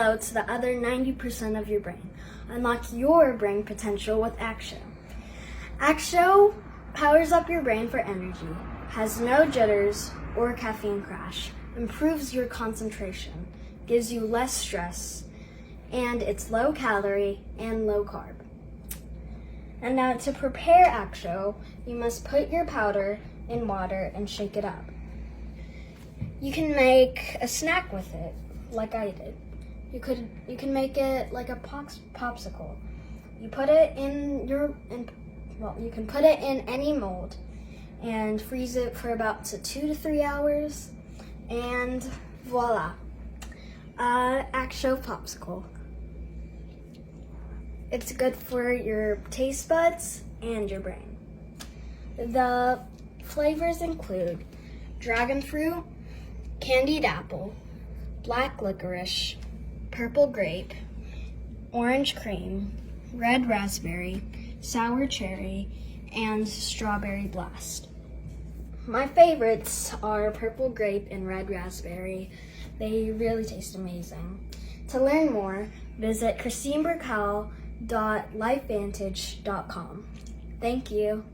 floats the other 90% of your brain. Unlock your brain potential with Axio. Axio powers up your brain for energy, has no jitters or caffeine crash, improves your concentration, gives you less stress, and it's low calorie and low carb. And now to prepare Axio, you must put your powder in water and shake it up. You can make a snack with it, like I did. You can make it like a popsicle. You put it you can put it in any mold and freeze it for about 2 to 3 hours, and voila, Axio popsicle. It's good for your taste buds and your brain. The flavors include dragon fruit, candied apple, black licorice, purple grape, orange cream, red raspberry, sour cherry, and strawberry blast. My favorites are purple grape and red raspberry. They really taste amazing. To learn more, visit christineburkal.lifevantage.com. Thank you.